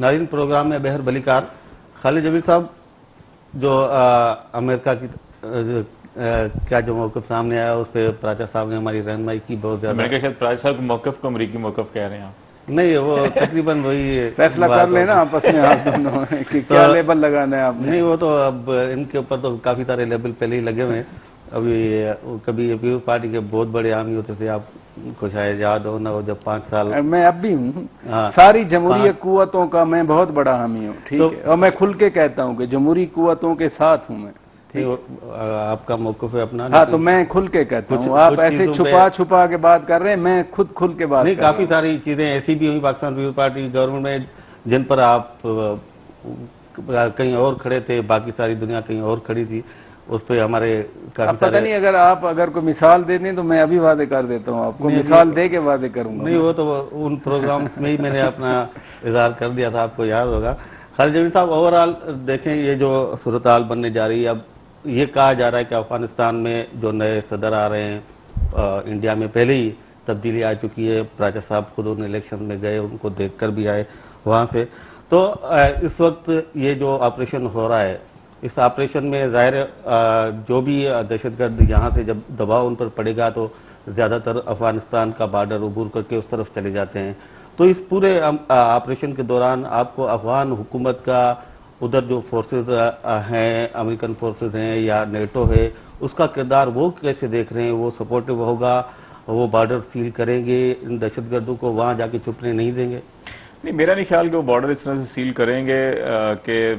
ناظرین پروگرام میں بہر بلیکار خالد جبیر صاحب جو امریکہ کی کیا جو موقف سامنے آیا اس پہ پراچا صاحب نے ہماری رہنمائی کی بہت زیادہ. میں نے کہا شاید پراچا صاحب کے موقف کو امریکی موقف کہہ رہے ہیں آپ. نہیں وہ تقریباً وہی فیصلہ کر لینا آپس میں آپ دونوں کہ کیا لیبل لگانا ہے آپ نے. نہیں وہ تو اب ان کے اوپر تو کافی سارے لیبل پہلے ہی لگے ہوئے ہیں. ابھی کبھی پیپلز پارٹی کے بہت بڑے حامی ہوتے تھے, آپ کو شاید یاد ہو نہ ہو, جب 5 سال میں اب بھی ہوں, ساری جمہوری قوتوں کا میں بہت بڑا حامی ہوں, ٹھیک ہے, اور میں کھل کے کہتا ہوں کہ جمہوری قوتوں کے ساتھ ہوں میں. آپ کا موقف ہے اپنا. ہاں تو میں کھل کے کہتا ہوں, آپ ایسے چھپا کے بات کر رہے ہیں, میں خود کھل کے بات نہیں, کر رہا ہوں. کافی ساری چیزیں ایسی بھی ہوئی پاکستان پیپلز پارٹی گورنمنٹ میں جن پر آپ کہیں اور کھڑے تھے, باقی ساری دنیا کہیں اور کھڑی تھی. اس پہ ہمارے کافی پتہ نہیں اگر آپ کوئی مثال دے دیں تو میں ابھی واضح کر دیتا ہوں, آپ کو مثال دے کے واضح کروں گا. نہیں وہ تو ان پروگرام میں ہی میں نے اپنا اظہار کر دیا تھا, آپ کو یاد ہوگا. خالد جبیر صاحب اوورآل دیکھیں یہ جو صورتحال بننے جا رہی ہے, اب یہ کہا جا رہا ہے کہ افغانستان میں جو نئے صدر آ رہے ہیں, انڈیا میں پہلے ہی تبدیلی آ چکی ہے. پراچا صاحب خود ان الیکشن میں گئے, ان کو دیکھ کر بھی آئے وہاں سے. تو اس وقت یہ جو آپریشن ہو رہا ہے, اس آپریشن میں ظاہر جو بھی دہشت گرد یہاں سے جب دباؤ ان پر پڑے گا تو زیادہ تر افغانستان کا بارڈر عبور کر کے اس طرف چلے جاتے ہیں. تو اس پورے آپریشن کے دوران آپ کو افغان حکومت کا ادھر جو فورسز ہیں, امریکن فورسز ہیں یا نیٹو ہے, اس کا کردار وہ کیسے دیکھ رہے ہیں؟ وہ سپورٹو ہوگا, وہ بارڈر سیل کریں گے, ان دہشت گردوں کو وہاں جا کے چھپنے نہیں دیں گے؟ نہیں, میرا نہیں خیال کہ وہ بارڈر اس طرح سے سیل کریں گے کہ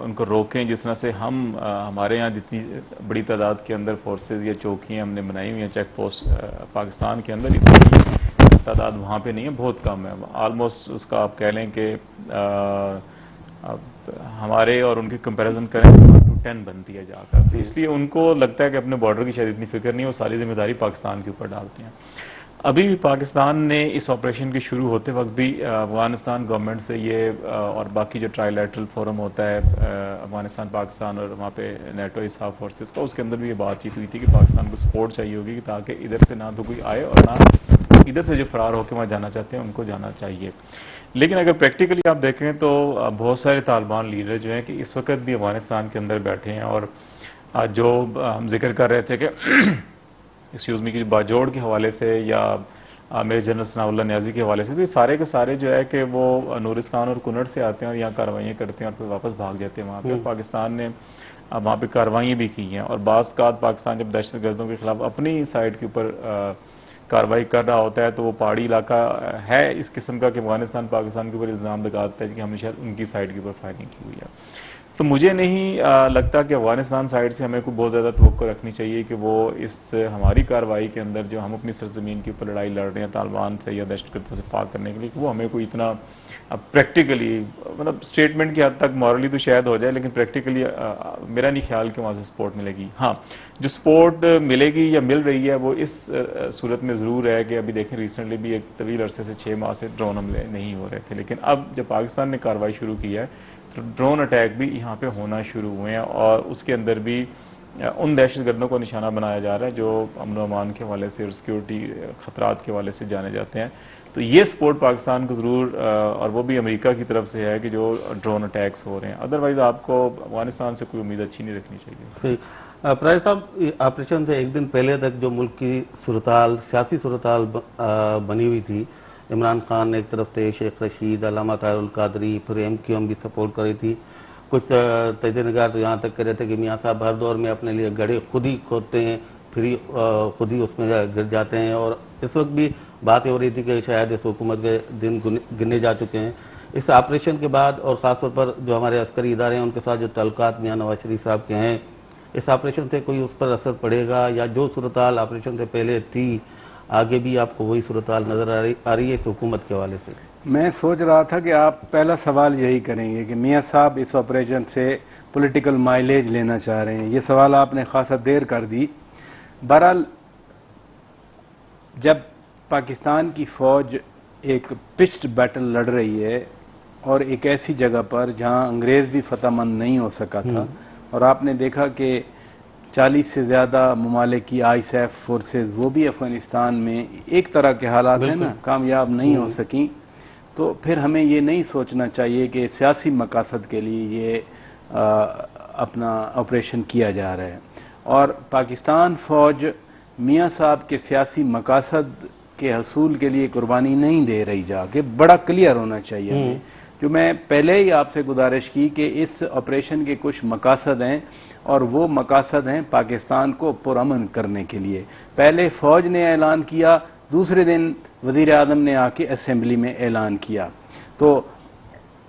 ان کو روکیں جس طرح سے ہمارے یہاں جتنی بڑی تعداد کے اندر فورسز یا چوکیاں ہم نے بنائی ہوئی ہیں چیک پوسٹ پاکستان کے اندر, اتنی تعداد وہاں پہ نہیں ہے, بہت کم ہے. آلموسٹ اس کا آپ کہہ لیں کہ ہمارے اور ان کی کمپیریزن کریں تو 10 بنتی ہے جا کر. تو اس لیے ان کو لگتا ہے کہ اپنے بارڈر کی شاید اتنی فکر نہیں, وہ ساری ذمہ داری پاکستان کے اوپر ڈالتے ہیں. ابھی بھی پاکستان نے اس آپریشن کی شروع ہوتے وقت بھی افغانستان گورنمنٹ سے یہ اور باقی جو ٹرائی لیٹرل فورم ہوتا ہے افغانستان پاکستان اور وہاں پہ نیٹو اساف فورسز کا, اس کے اندر بھی یہ بات چیت ہوئی تھی کہ پاکستان کو سپورٹ چاہیے ہوگی تاکہ ادھر سے نہ تو کوئی آئے اور نہ ادھر سے جو فرار ہو کے وہاں جانا چاہتے ہیں ان کو جانا چاہیے. لیکن اگر پریکٹیکلی آپ دیکھیں تو بہت سارے طالبان لیڈر جو ہیں کہ اس وقت بھی افغانستان کے اندر بیٹھے ہیں, اور جو ہم ذکر کر رہے تھے کہ ایکسکیوز می کی باجوڑ کے حوالے سے یا میجر جنرل ثناء اللہ نیازی کے حوالے سے, تو یہ سارے کے سارے جو ہے کہ وہ نورستان اور کنڑ سے آتے ہیں اور یہاں کاروائیاں کرتے ہیں اور پھر واپس بھاگ جاتے ہیں وہاں پہ. پاکستان نے وہاں پہ کاروائیاں بھی کی ہیں, اور بعض اوقات پاکستان جب دہشت گردوں کے خلاف اپنی سائڈ کے اوپر کارروائی کر رہا ہوتا ہے تو وہ پہاڑی علاقہ ہے اس قسم کا کہ افغانستان پاکستان کے اوپر الزام لگاتا ہے کہ ہم نے شاید ان کی سائڈ کے اوپر فائرنگ کی ہوئی ہے. تو مجھے نہیں لگتا کہ افغانستان سائڈ سے ہمیں کوئی بہت زیادہ توقع رکھنی چاہیے کہ وہ اس ہماری کارروائی کے اندر جو ہم اپنی سرزمین کے اوپر لڑائی لڑ رہے ہیں طالبان سے یا دہشت گردوں سے پاک کرنے کے لیے, وہ ہمیں کوئی اتنا پریکٹیکلی مطلب اسٹیٹمنٹ کی حد تک مورلی تو شاید ہو جائے, لیکن پریکٹیکلی میرا نہیں خیال کہ وہاں سے سپورٹ ملے گی. ہاں جو سپورٹ ملے گی یا مل رہی ہے وہ اس صورت میں ضرور ہے کہ ابھی دیکھیں ریسنٹلی بھی ایک طویل عرصے سے 6 ماہ سے ڈرون حملے نہیں ہو رہے تھے, لیکن اب جب پاکستان نے کارروائی شروع کی ہے تو ڈرون اٹیک بھی یہاں پہ ہونا شروع ہوئے ہیں, اور اس کے اندر بھی ان دہشت گردوں کو نشانہ بنایا جا رہا ہے جو امن و امان کے حوالے سے اور سیکورٹی خطرات کے حوالے سے جانے جاتے ہیں. تو یہ سپورٹ پاکستان کو ضرور, اور وہ بھی امریکہ کی طرف سے ہے کہ جو ڈرون اٹیکس ہو رہے ہیں, ادروائز آپ کو افغانستان سے کوئی امید اچھی نہیں رکھنی چاہیے. پراج صاحب, آپریشن سے ایک دن پہلے تک جو ملک کی صورتحال سیاسی صورتحال بنی ہوئی تھی, عمران خان ایک طرف تھے, شیخ رشید, علامہ طاہر القادری, پھر MQM بھی سپورٹ کر رہی تھی. کچھ تجزیہ نگار تو یہاں تک کہہ رہے تھے کہ میاں صاحب ہر دور میں اپنے لیے گڑھے خود ہی کھودتے ہیں, پھر خود ہی اس میں گر جاتے ہیں, اور اس وقت بھی باتیں ہو رہی تھی کہ شاید اس حکومت کے دن گنے جا چکے ہیں. اس آپریشن کے بعد اور خاص طور پر جو ہمارے عسکری ادارے ہیں ان کے ساتھ جو تعلقات میاں نواز شریف صاحب کے ہیں, اس آپریشن سے کوئی اس پر اثر پڑے گا, یا جو صورتحال آپریشن سے پہلے تھی آگے بھی آپ کو وہی صورتحال نظر آ رہی ہے اس حکومت کے حوالے سے؟ میں سوچ رہا تھا کہ آپ پہلا سوال یہی کریں گے کہ میاں صاحب اس آپریشن سے پولیٹیکل مائلیج لینا چاہ رہے ہیں. یہ سوال آپ نے خاصا دیر کر دی. بہرحال جب پاکستان کی فوج ایک پچڈ بیٹل لڑ رہی ہے اور ایک ایسی جگہ پر جہاں انگریز بھی فتح مند نہیں ہو سکا تھا, اور آپ نے دیکھا کہ 40 سے زیادہ ممالک کی ISAF فورسز وہ بھی افغانستان میں ایک طرح کے حالات ہیں نا, کامیاب نہیں ہو سکیں, تو پھر ہمیں یہ نہیں سوچنا چاہیے کہ سیاسی مقاصد کے لیے یہ اپنا آپریشن کیا جا رہا ہے. اور پاکستان فوج میاں صاحب کے سیاسی مقاصد کے حصول کے لیے قربانی نہیں دے رہی، جا کے بڑا کلیئر ہونا چاہیے ہمیں. جو میں پہلے ہی آپ سے گزارش کی کہ اس آپریشن کے کچھ مقاصد ہیں، اور وہ مقاصد ہیں پاکستان کو پرامن کرنے کے لیے. پہلے فوج نے اعلان کیا، دوسرے دن وزیر اعظم نے آ کے اسمبلی میں اعلان کیا. تو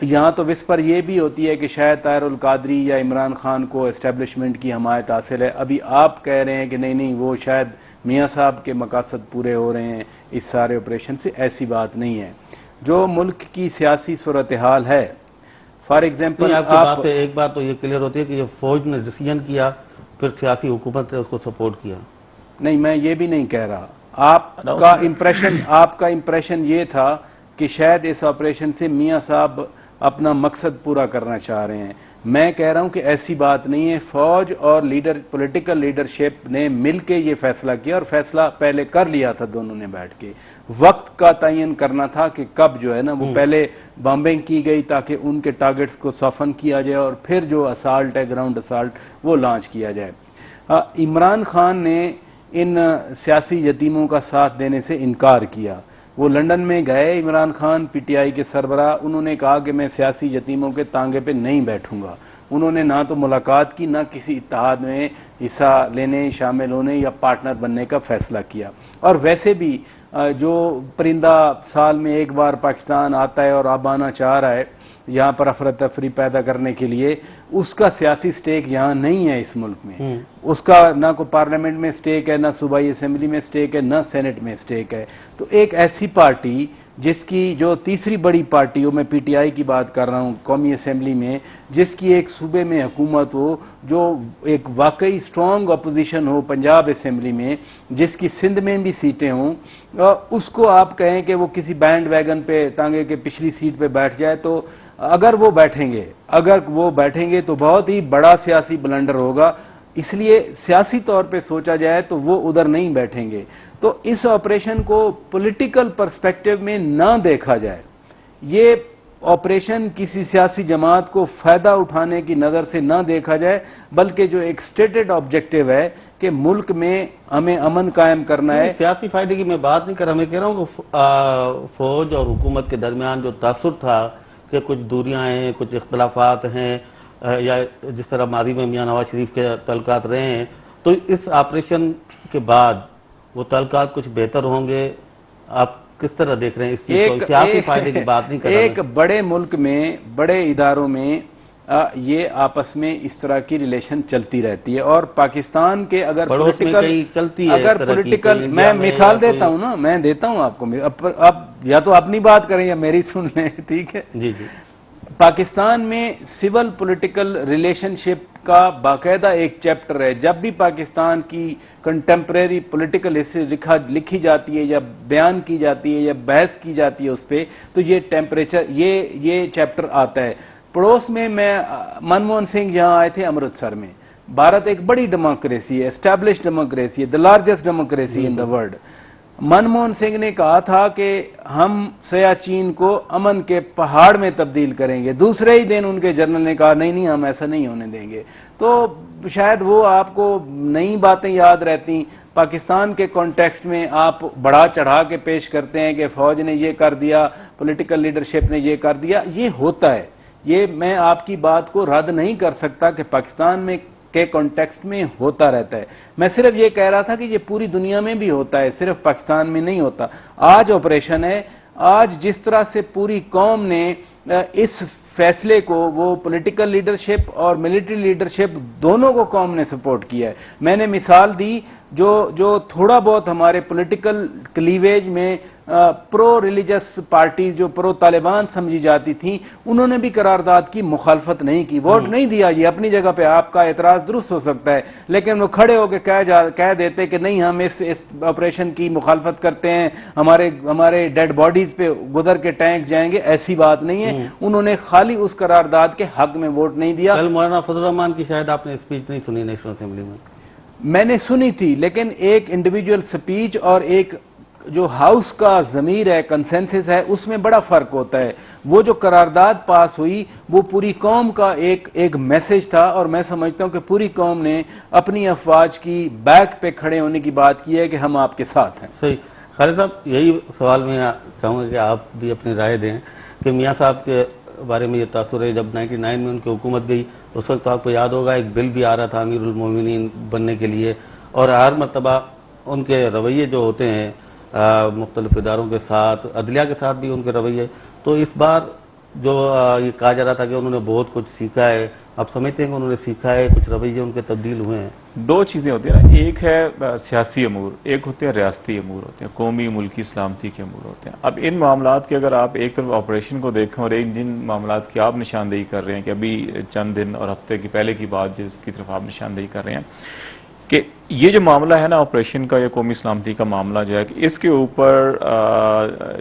یہاں تو وسپر یہ بھی ہوتی ہے کہ شاید طاہر القادری یا عمران خان کو اسٹیبلشمنٹ کی حمایت حاصل ہے. ابھی آپ کہہ رہے ہیں کہ نہیں وہ شاید میاں صاحب کے مقاصد پورے ہو رہے ہیں اس سارے آپریشن سے. ایسی بات نہیں ہے. جو ملک کی سیاسی صورتحال ہے، فار ایگزامپل آپ کی بات ہے، ایک بات تو یہ کلیئر ہوتی ہے کہ یہ فوج نے ڈیسیژن کیا، پھر سیاسی حکومت نے اس کو سپورٹ کیا. نہیں، میں یہ بھی نہیں کہہ رہا. آپ کا امپریشن یہ تھا کہ شاید اس آپریشن سے میاں صاحب اپنا مقصد پورا کرنا چاہ رہے ہیں. میں کہہ رہا ہوں کہ ایسی بات نہیں ہے. فوج اور پولیٹیکل لیڈرشپ نے مل کے یہ فیصلہ کیا، اور فیصلہ پہلے کر لیا تھا دونوں نے بیٹھ کے. وقت کا تعین کرنا تھا کہ کب جو ہے نا وہ پہلے بامبنگ کی گئی تاکہ ان کے ٹارگٹس کو سافن کیا جائے، اور پھر جو اسالٹ ہے، گراؤنڈ اسالٹ، وہ لانچ کیا جائے. عمران خان نے ان سیاسی یتیموں کا ساتھ دینے سے انکار کیا. وہ لندن میں گئے Imran Khan, P T I کے سربراہ، انہوں نے کہا کہ میں سیاسی یتیموں کے تانگے پہ نہیں بیٹھوں گا. انہوں نے نہ تو ملاقات کی، نہ کسی اتحاد میں حصہ لینے، شامل ہونے یا پارٹنر بننے کا فیصلہ کیا. اور ویسے بھی جو پرندہ سال میں ایک بار پاکستان آتا ہے اور اب آنا چاہ رہا ہے یہاں پر افراتفری پیدا کرنے کے لیے، اس کا سیاسی سٹیک یہاں نہیں ہے اس ملک میں. اس کا نہ کوئی پارلیمنٹ میں سٹیک ہے، نہ صوبائی اسمبلی میں سٹیک ہے، نہ سینٹ میں سٹیک ہے. تو ایک ایسی پارٹی جس کی جو تیسری بڑی پارٹی ہو، میں پی ٹی آئی کی بات کر رہا ہوں قومی اسمبلی میں، جس کی ایک صوبے میں حکومت ہو، جو ایک واقعی سٹرونگ اپوزیشن ہو پنجاب اسمبلی میں، جس کی سندھ میں بھی سیٹیں ہوں، اس کو آپ کہیں کہ وہ کسی بینڈ ویگن پہ تانگے کے پچھلی سیٹ پہ بیٹھ جائے، تو اگر وہ بیٹھیں گے تو بہت ہی بڑا سیاسی بلنڈر ہوگا. اس لیے سیاسی طور پہ سوچا جائے تو وہ ادھر نہیں بیٹھیں گے. تو اس آپریشن کو پولیٹیکل پرسپیکٹو میں نہ دیکھا جائے. یہ آپریشن کسی سیاسی جماعت کو فائدہ اٹھانے کی نظر سے نہ دیکھا جائے، بلکہ جو ایک سٹیٹڈ آبجیکٹیو ہے کہ ملک میں ہمیں امن قائم کرنا ہے. سیاسی فائدے کی میں بات نہیں کر رہا، میں کہہ رہا ہوں کہ فوج اور حکومت کے درمیان جو تاثر تھا کہ کچھ دوریاں ہیں، کچھ اختلافات ہیں، یا جس طرح ماضی میں میاں نواز شریف کے تعلقات رہے ہیں، تو اس آپریشن کے بعد وہ تعلقات کچھ بہتر ہوں گے. آپ کس طرح دیکھ رہے ہیں اس کی؟ سیاسی فائدے کی بات نہیں کر رہا. ایک بڑے ملک میں، بڑے اداروں میں یہ آپس میں اس طرح کی ریلیشن چلتی رہتی ہے. اور پاکستان کے اگر پولیٹیکل میں مثال دیتا ہوں نا، میں دیتا ہوں آپ کو، اب یا تو اپنی بات کریں یا میری سن لیں، ٹھیک ہے؟ جی جی. پاکستان میں سول پولیٹیکل ریلیشن شپ کا باقاعدہ ایک چیپٹر ہے. جب بھی پاکستان کی کنٹمپریری پولیٹیکل ہسٹری لکھی جاتی ہے یا بیان کی جاتی ہے یا بحث کی جاتی ہے اس پہ، تو یہ چیپٹر آتا ہے. پڑوس میں منموہن سنگھ یہاں آئے تھے امرتسر میں. بھارت ایک بڑی ڈیموکریسی ہے، اسٹیبلش ڈیموکریسی ہے، the largest democracy in the world. Manmohan Singh نے کہا تھا کہ ہم سیاچین کو امن کے پہاڑ میں تبدیل کریں گے. دوسرے ہی دن ان کے جنرل نے کہا نہیں ہم ایسا نہیں ہونے دیں گے. تو شاید وہ آپ کو نئی باتیں یاد رہتی. پاکستان کے کانٹیکسٹ میں آپ بڑھا چڑھا کے پیش کرتے ہیں کہ فوج نے یہ کر دیا، پولیٹیکل لیڈرشپ نے یہ کر دیا. یہ ہوتا ہے، یہ میں آپ کی بات کو رد نہیں کر سکتا کہ پاکستان میں کے کانٹیکسٹ میں ہوتا رہتا ہے. میں صرف یہ کہہ رہا تھا کہ یہ پوری دنیا میں بھی ہوتا ہے، صرف پاکستان میں نہیں ہوتا. آج آپریشن ہے، آج جس طرح سے پوری قوم نے اس فیصلے کو، وہ پولیٹیکل لیڈرشپ اور ملٹری لیڈرشپ دونوں کو قوم نے سپورٹ کیا ہے. میں نے مثال دی جو تھوڑا بہت ہمارے پولیٹیکل کلیویج میں پرو ریلیجس پارٹیز جو پرو طالبان سمجھی جاتی تھیں، انہوں نے بھی قرارداد کی مخالفت نہیں کی، ووٹ نہیں دیا. یہ اپنی جگہ پہ آپ کا اعتراض درست ہو سکتا ہے، لیکن وہ کھڑے ہو کے کہہ دیتے کہ نہیں ہم اس آپریشن کی مخالفت کرتے ہیں، ہمارے ڈیڈ باڈیز پہ گزر کے ٹینک جائیں گے. ایسی بات نہیں ہے. انہوں نے خالی اس قرارداد کے حق میں ووٹ نہیں دیا. کل مولانا فضل الرحمان کی شاید آپ نے اسپیچ نہیں سنی نیشنل اسمبلی میں. میں نے سنی تھی، لیکن ایک انڈیویجول سپیچ اور ایک جو ہاؤس کا ضمیر ہے, کنسنسس ہے, اس میں بڑا فرق ہوتا ہے. وہ جو قرارداد پاس ہوئی وہ پوری قوم کا ایک میسج تھا, اور میں سمجھتا ہوں کہ پوری قوم نے اپنی افواج کی بیک پہ کھڑے ہونے کی بات کی ہے کہ ہم آپ کے ساتھ ہیں. صحیح. خالد صاحب, یہی سوال میں چاہوں گا کہ آپ بھی اپنی رائے دیں کہ میاں صاحب کے بارے میں یہ تاثر ہے, جب 99 میں ان کی حکومت گئی اس وقت آپ کو یاد ہوگا ایک بل بھی آ رہا تھا امیر المومنین بننے کے لیے, اور ہر مرتبہ ان کے رویے جو ہوتے ہیں مختلف اداروں کے ساتھ, عدلیہ کے ساتھ بھی ان کے رویے, تو اس بار جو یہ کہا جا رہا تھا کہ انہوں نے بہت کچھ سیکھا ہے, آپ سمجھتے ہیں کہ انہوں نے سیکھا ہے, کچھ رویے ان کے تبدیل ہوئے ہیں؟ دو چیزیں ہوتی ہیں نا, ایک ہے سیاسی امور, ایک ہوتے ہیں ریاستی امور ہوتے ہیں, قومی ملکی سلامتی کے امور ہوتے ہیں. اب ان معاملات کے اگر آپ ایک طرف آپریشن کو دیکھیں اور ایک جن معاملات کی آپ نشاندہی کر رہے ہیں کہ ابھی چند دن اور ہفتے کی پہلے کی بات جس کی طرف آپ نشاندہی کر رہے ہیں کہ یہ جو معاملہ ہے نا آپریشن کا یا قومی سلامتی کا معاملہ جو ہے کہ اس کے اوپر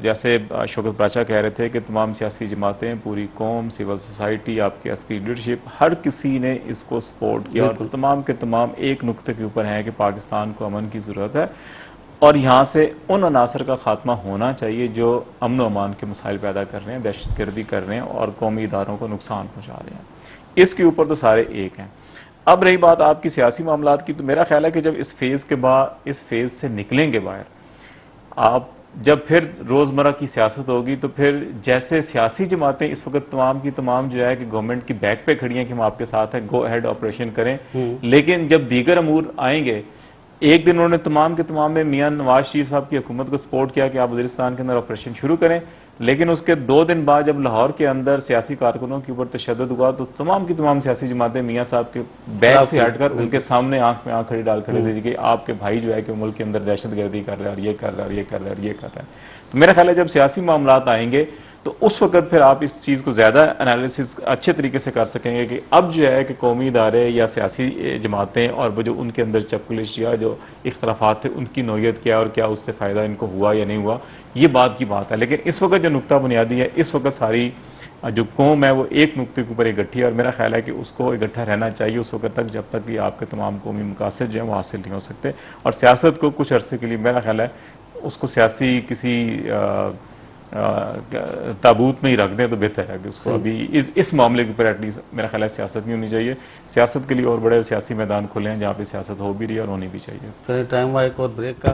جیسے شوکت باچا کہہ رہے تھے کہ تمام سیاسی جماعتیں, پوری قوم, سول سوسائٹی, آپ کی عسکری لیڈرشپ, ہر کسی نے اس کو سپورٹ کیا, اور تمام کے تمام ایک نقطے کے اوپر ہیں کہ پاکستان کو امن کی ضرورت ہے اور یہاں سے ان عناصر کا خاتمہ ہونا چاہیے جو امن و امان کے مسائل پیدا کر رہے ہیں, دہشت گردی کر رہے ہیں اور قومی اداروں کو نقصان پہنچا رہے ہیں. اس کے اوپر تو سارے ایک ہیں. اب رہی بات آپ کی سیاسی معاملات کی, تو میرا خیال ہے کہ جب اس فیز کے بعد اس فیز سے نکلیں گے باہر, آپ جب پھر روزمرہ کی سیاست ہوگی تو پھر جیسے سیاسی جماعتیں اس وقت تمام کی تمام جو ہے کہ گورنمنٹ کی بیک پہ کھڑی ہیں کہ ہم آپ کے ساتھ ہیں, گو ہیڈ آپریشن کریں, لیکن جب دیگر امور آئیں گے, ایک دن انہوں نے تمام کے تمام میں میاں نواز شریف صاحب کی حکومت کو سپورٹ کیا کہ آپ وزیرستان کے اندر آپریشن شروع کریں, لیکن اس کے 2 دن بعد جب لاہور کے اندر سیاسی کارکنوں کے اوپر تشدد ہوا تو تمام کی تمام سیاسی جماعتیں میاں صاحب کے بیک سے ہٹ کر ان کے سامنے آنکھ میں آنکھ کھڑی ڈال کھڑے تھے کہ آپ کے بھائی جو ہے کہ ملک کے اندر دہشت گردی کر رہے ہیں اور یہ کر رہا ہے اور یہ کر رہا ہے اور یہ کر رہا ہے. تو میرا خیال ہے جب سیاسی معاملات آئیں گے تو اس وقت پھر آپ اس چیز کو زیادہ انالیسس اچھے طریقے سے کر سکیں گے کہ اب جو ہے کہ قومی ادارے یا سیاسی جماعتیں اور وہ جو ان کے اندر چپکلش یا جو اختلافات تھے ان کی نوعیت کیا اور کیا اس سے فائدہ ان کو ہوا یا نہیں ہوا, یہ بات کی بات ہے. لیکن اس وقت جو نقطہ بنیادی ہے, اس وقت ساری جو قوم ہے وہ ایک نقطے کے اوپر اکٹھی ہے, اور میرا خیال ہے کہ اس کو اکٹھا رہنا چاہیے اس وقت تک جب تک کہ آپ کے تمام قومی مقاصد جو ہیں وہ حاصل نہیں ہو سکتے. اور سیاست کو کچھ عرصے کے لیے میرا خیال ہے اس کو سیاسی کسی تابوت میں ہی رکھ دیں تو بہتر ہے کہ اس کو ابھی اس معاملے کے اوپر ایٹ لیسٹ میرا خیال ہے سیاست نہیں ہونی چاہیے. سیاست کے لیے اور بڑے سیاسی میدان کھلے ہیں جہاں پہ سیاست ہو بھی رہی ہے اور ہونی بھی چاہیے. چلیے ٹائم ہوا ایک اور بریک کا.